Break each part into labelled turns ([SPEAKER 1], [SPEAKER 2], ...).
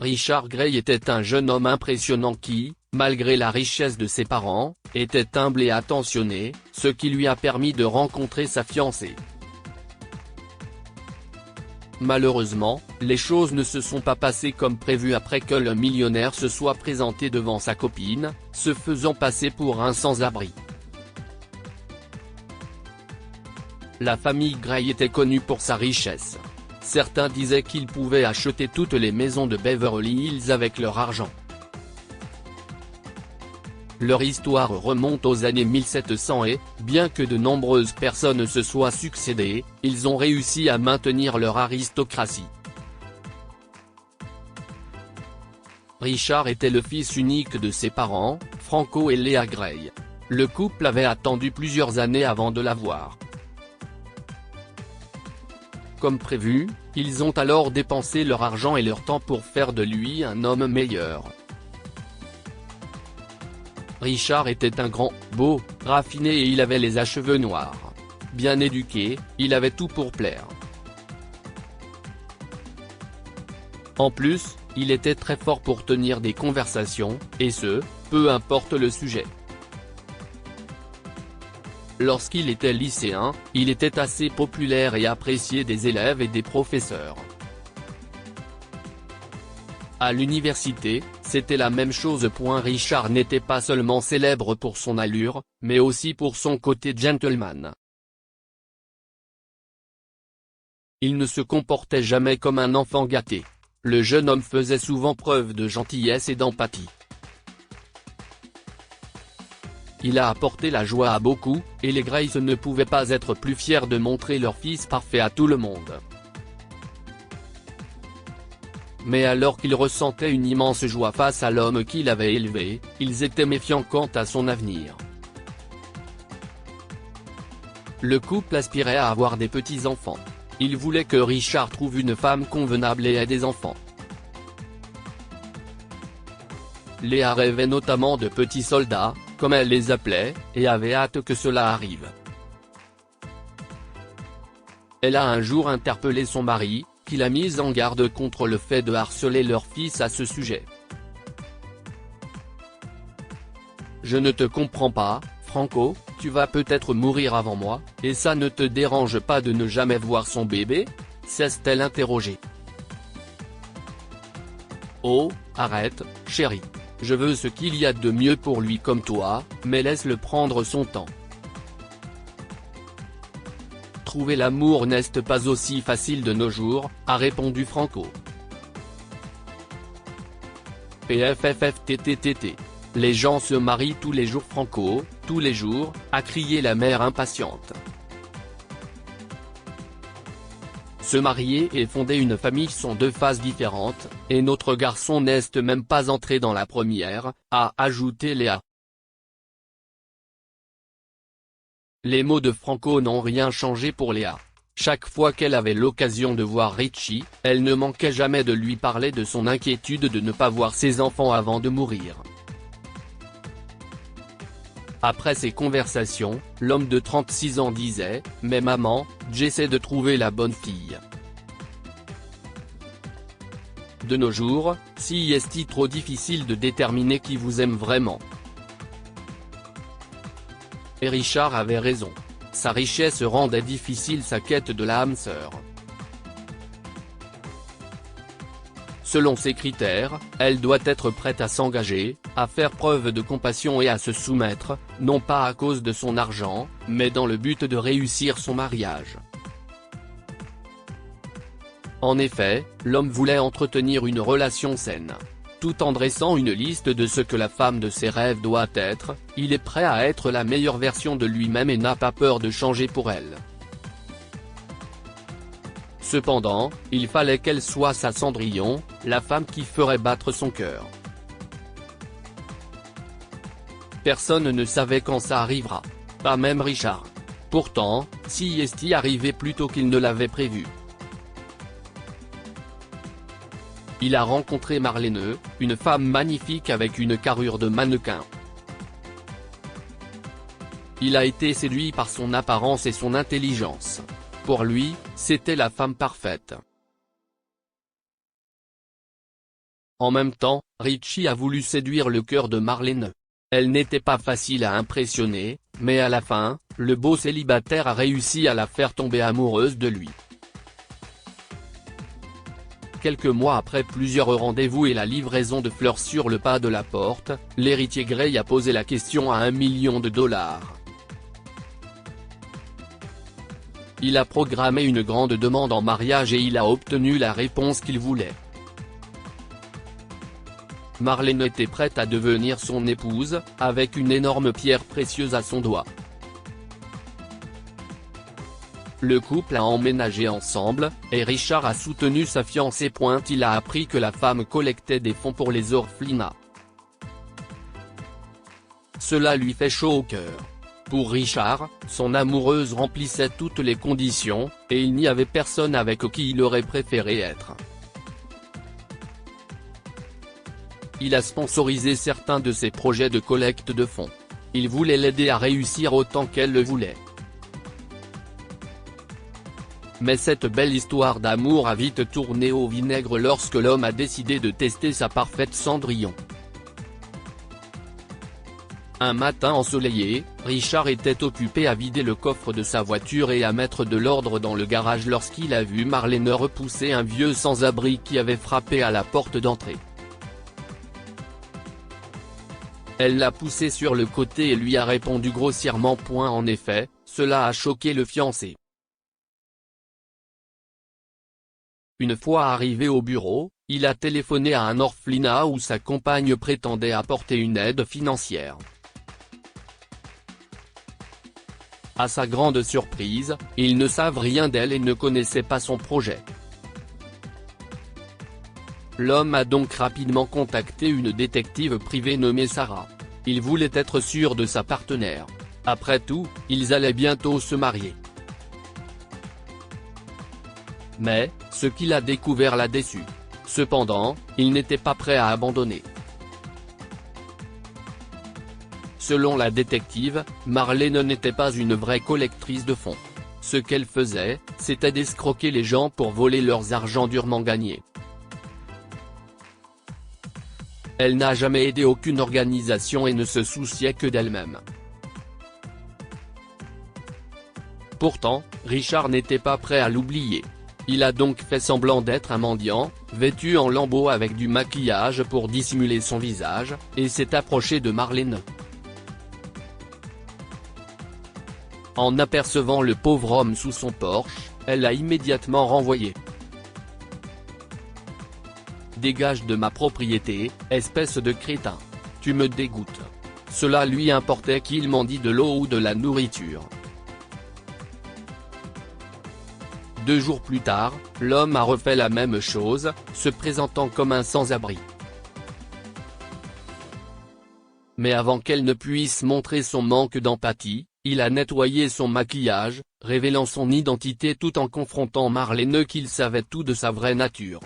[SPEAKER 1] Richard Gray était un jeune homme impressionnant qui, malgré la richesse de ses parents, était humble et attentionné, ce qui lui a permis de rencontrer sa fiancée. Malheureusement, les choses ne se sont pas passées comme prévu après que le millionnaire se soit présenté devant sa copine, se faisant passer pour un sans-abri. La famille Gray était connue pour sa richesse. Certains disaient qu'ils pouvaient acheter toutes les maisons de Beverly Hills avec leur argent. Leur histoire remonte aux années 1700 et, bien que de nombreuses personnes se soient succédé, ils ont réussi à maintenir leur aristocratie. Richard était le fils unique de ses parents, Franco et Leah Gray. Le couple avait attendu plusieurs années avant de l'avoir. Comme prévu, ils ont alors dépensé leur argent et leur temps pour faire de lui un homme meilleur. Richard était un grand, beau, raffiné et il avait les cheveux noirs. Bien éduqué, il avait tout pour plaire. En plus, il était très fort pour tenir des conversations, et ce, peu importe le sujet. Lorsqu'il était lycéen, il était assez populaire et apprécié des élèves et des professeurs. À l'université, c'était la même chose. Richard n'était pas seulement célèbre pour son allure, mais aussi pour son côté gentleman. Il ne se comportait jamais comme un enfant gâté. Le jeune homme faisait souvent preuve de gentillesse et d'empathie. Il a apporté la joie à beaucoup, et les Grays ne pouvaient pas être plus fiers de montrer leur fils parfait à tout le monde. Mais alors qu'ils ressentaient une immense joie face à l'homme qu'il avait élevé, ils étaient méfiants quant à son avenir. Le couple aspirait à avoir des petits-enfants. Il voulait que Richard trouve une femme convenable et ait des enfants. Leah rêvait notamment de petits soldats, comme elle les appelait, et avait hâte que cela arrive. Elle a un jour interpellé son mari, qui l'a mise en garde contre le fait de harceler leur fils à ce sujet. « Je ne te comprends pas, Franco, tu vas peut-être mourir avant moi, et ça ne te dérange pas de ne jamais voir son bébé ?» s'est-elle interrogée. « Oh, arrête, chérie. Je veux ce qu'il y a de mieux pour lui comme toi, mais laisse-le prendre son temps. Trouver l'amour n'est pas aussi facile de nos jours », a répondu Franco. PFFFTTTT. Les gens se marient tous les jours. Franco, tous les jours, a crié la mère impatiente. Se marier et fonder une famille sont deux phases différentes, et notre garçon n'est même pas entré dans la première, a ajouté Leah. Les mots de Franco n'ont rien changé pour Leah. Chaque fois qu'elle avait l'occasion de voir Richie, elle ne manquait jamais de lui parler de son inquiétude de ne pas voir ses enfants avant de mourir. Après ces conversations, l'homme de 36 ans disait « Mais maman, j'essaie de trouver la bonne fille. » De nos jours, si est-il trop difficile de déterminer qui vous aime vraiment. Et Richard avait raison. Sa richesse rendait difficile sa quête de l'âme sœur. Selon ses critères, elle doit être prête à s'engager, à faire preuve de compassion et à se soumettre, non pas à cause de son argent, mais dans le but de réussir son mariage. En effet, l'homme voulait entretenir une relation saine. Tout en dressant une liste de ce que la femme de ses rêves doit être, il est prêt à être la meilleure version de lui-même et n'a pas peur de changer pour elle. Cependant, il fallait qu'elle soit sa Cendrillon, la femme qui ferait battre son cœur. Personne ne savait quand ça arrivera. Pas même Richard. Pourtant, si est arrivé plus tôt qu'il ne l'avait prévu. Il a rencontré Marlene, une femme magnifique avec une carrure de mannequin. Il a été séduit par son apparence et son intelligence. Pour lui, c'était la femme parfaite. En même temps, Richie a voulu séduire le cœur de Marlène. Elle n'était pas facile à impressionner, mais à la fin, le beau célibataire a réussi à la faire tomber amoureuse de lui. Quelques mois après plusieurs rendez-vous et la livraison de fleurs sur le pas de la porte, l'héritier Grey a posé la question à $1 million. Il a programmé une grande demande en mariage et il a obtenu la réponse qu'il voulait. Marlène était prête à devenir son épouse, avec une énorme pierre précieuse à son doigt. Le couple a emménagé ensemble, et Richard a soutenu sa fiancée. Il a appris que la femme collectait des fonds pour les orphelinats. Cela lui fait chaud au cœur. Pour Richard, son amoureuse remplissait toutes les conditions, et il n'y avait personne avec qui il aurait préféré être. Il a sponsorisé certains de ses projets de collecte de fonds. Il voulait l'aider à réussir autant qu'elle le voulait. Mais cette belle histoire d'amour a vite tourné au vinaigre lorsque l'homme a décidé de tester sa parfaite Cendrillon. Un matin ensoleillé, Richard était occupé à vider le coffre de sa voiture et à mettre de l'ordre dans le garage lorsqu'il a vu Marlène repousser un vieux sans-abri qui avait frappé à la porte d'entrée. Elle l'a poussé sur le côté et lui a répondu grossièrement. En effet, cela a choqué le fiancé. Une fois arrivé au bureau, il a téléphoné à un orphelinat où sa compagne prétendait apporter une aide financière. À sa grande surprise, ils ne savent rien d'elle et ne connaissaient pas son projet. L'homme a donc rapidement contacté une détective privée nommée Sarah. Il voulait être sûr de sa partenaire. Après tout, ils allaient bientôt se marier. Mais, ce qu'il a découvert l'a déçu. Cependant, il n'était pas prêt à abandonner. Selon la détective, Marlène n'était pas une vraie collectrice de fonds. Ce qu'elle faisait, c'était d'escroquer les gens pour voler leurs argent durement gagnés. Elle n'a jamais aidé aucune organisation et ne se souciait que d'elle-même. Pourtant, Richard n'était pas prêt à l'oublier. Il a donc fait semblant d'être un mendiant, vêtu en lambeaux avec du maquillage pour dissimuler son visage, et s'est approché de Marlène. En apercevant le pauvre homme sous son Porsche, elle l'a immédiatement renvoyé. « Dégage de ma propriété, espèce de crétin. Tu me dégoûtes. » Cela lui importait qu'il mendie de l'eau ou de la nourriture. 2 jours plus tard, l'homme a refait la même chose, se présentant comme un sans-abri. Mais avant qu'elle ne puisse montrer son manque d'empathie, il a nettoyé son maquillage, révélant son identité tout en confrontant Marlène qu'il savait tout de sa vraie nature.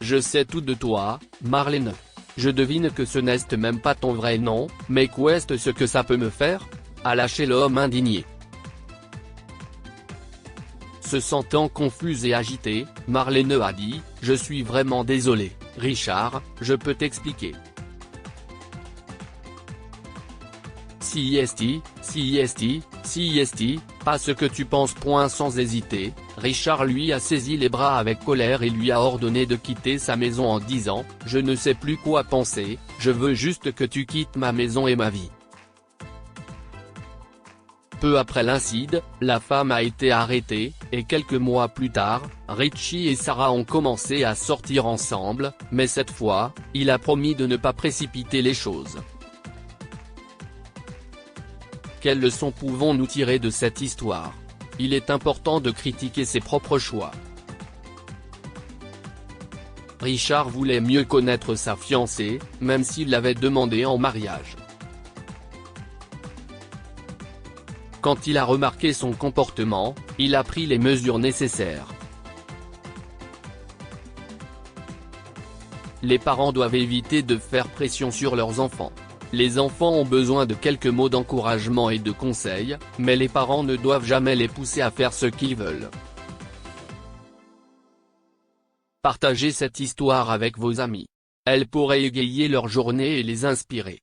[SPEAKER 1] « Je sais tout de toi, Marlène. Je devine que ce n'est même pas ton vrai nom, mais qu'est-ce ce que ça peut me faire ?» a lâché l'homme indigné. Se sentant confuse et agitée, Marlène a dit « Je suis vraiment désolé, Richard, je peux t'expliquer. » CIST, pas ce que tu penses. Sans hésiter, Richard lui a saisi les bras avec colère et lui a ordonné de quitter sa maison en disant « Je ne sais plus quoi penser, je veux juste que tu quittes ma maison et ma vie. » Peu après l'incident, la femme a été arrêtée, et quelques mois plus tard, Richie et Sarah ont commencé à sortir ensemble, mais cette fois, il a promis de ne pas précipiter les choses. Quelle leçon pouvons-nous tirer de cette histoire? Il est important de critiquer ses propres choix. Richard voulait mieux connaître sa fiancée, même s'il l'avait demandé en mariage. Quand il a remarqué son comportement, il a pris les mesures nécessaires. Les parents doivent éviter de faire pression sur leurs enfants. Les enfants ont besoin de quelques mots d'encouragement et de conseils, mais les parents ne doivent jamais les pousser à faire ce qu'ils veulent. Partagez cette histoire avec vos amis. Elle pourrait égayer leur journée et les inspirer.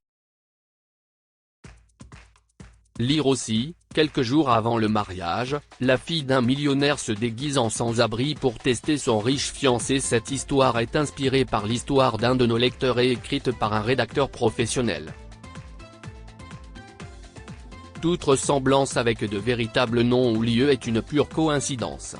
[SPEAKER 1] Lire aussi, quelques jours avant le mariage, la fille d'un millionnaire se déguise en sans-abri pour tester son riche fiancé. Cette histoire est inspirée par l'histoire d'un de nos lecteurs et écrite par un rédacteur professionnel. Toute ressemblance avec de véritables noms ou lieux est une pure coïncidence.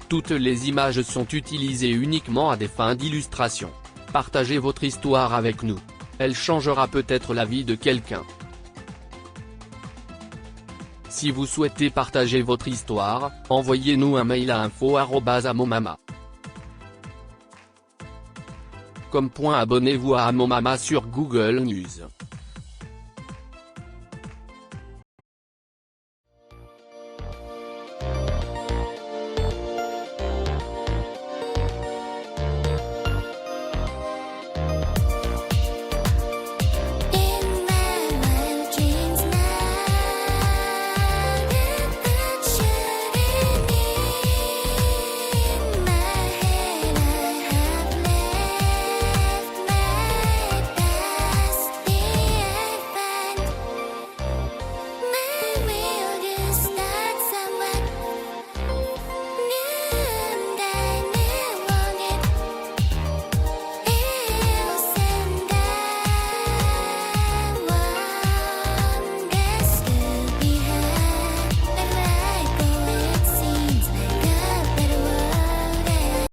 [SPEAKER 1] Toutes les images sont utilisées uniquement à des fins d'illustration. Partagez votre histoire avec nous. Elle changera peut-être la vie de quelqu'un. Si vous souhaitez partager votre histoire, envoyez-nous un mail à info@amomama.com. Abonnez-vous à Amomama sur Google News.